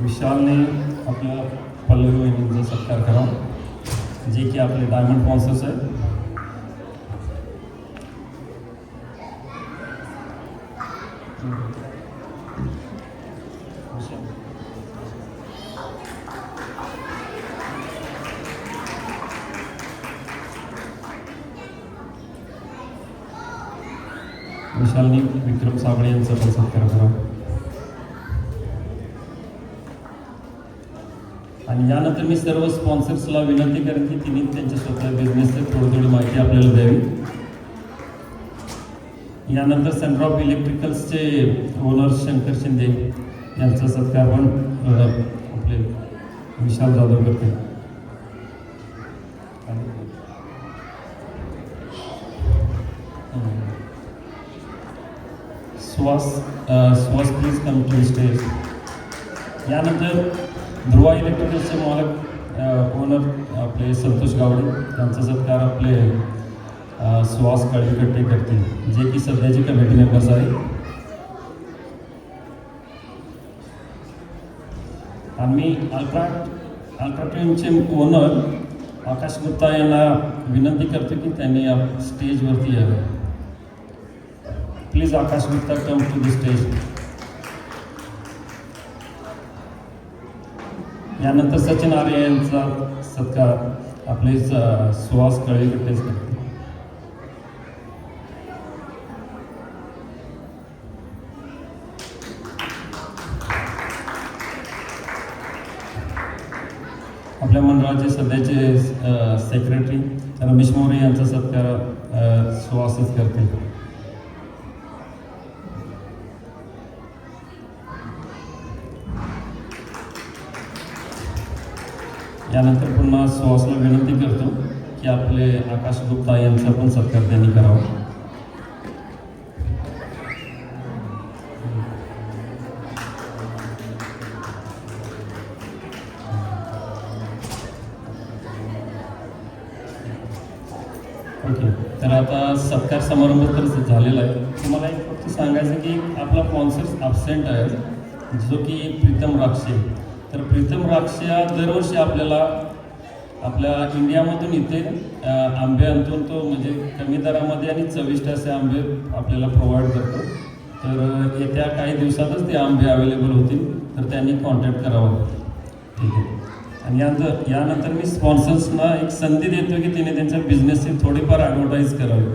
विशालने आपल्या पल्लवी वहिनींचा सत्कार करावा, जे की आपले डायमंड स्पॉन्सर्स आहेत. विशालनी विक्रम साबळे यांचा पण सत्कार करावा. आणि यानंतर मी सर्व स्पॉन्सर्सला विनंती करेन की तिने त्यांच्या स्वतः बिझनेसची थोडी माहिती आपल्याला द्यावी. यानंतर सनड्रॉप इलेक्ट्रिकल्सचे ओनर शंकर शिंदे यांचा सत्कार पण आपले विशाल जाधव करते. Suhas please come to stage. यानंतर ध्रुवा इलेक्ट्रिकल्सचे मालक ओनर आपले संतोष गावडे यांचा सत्कार आपले सुहास कळीकट्टे करतील, जे की सध्याचे कमिटी मेंबर्स आहेत. आम्ही अल्ट्राट्रेनचे ओनर आकाश गुप्ता यांना विनंती करतो की त्यांनी स्टेजवरती यावं. Please Akash Gupta come to the stage. यानंतर सचिन आर्य यांचा सत्कार आपले सुहास कळीकट्टेच करते. आपल्या मंडळाचे सध्याचे सेक्रेटरी रमेश मोरे यांचा सत्कार सुहासच करतील. यानंतर पुन्हा सुहासला विनंती करतो की आपले आकाश गुप्ता यांचा पण सत्कार त्यांनी करावा. ओके, तर आता सत्कार समारंभ तर झालेला आहे. तुम्हाला एक फक्त सांगायचं की आपला स्पॉन्सर्स ॲबसेंट आहे, जो की प्रीतम राक्षे. तर प्रीतम राक्षे दरवर्षी आपल्या इंडियामधून इथे आंबे आणून तो म्हणजे कमी दरामध्ये आणि चविष्ट असे आंबे आपल्याला प्रोव्हाइड करतो. तर येत्या काही दिवसातच ते आंबे अवेलेबल होतील, तर त्यांनी कॉन्टॅक्ट करावा. ठीक आहे. आणि यानंतर मी स्पॉन्सर्सना एक संधी देतो की तिने त्यांच्या बिझनेसची थोडीफार ॲडव्हर्टाईज करावी.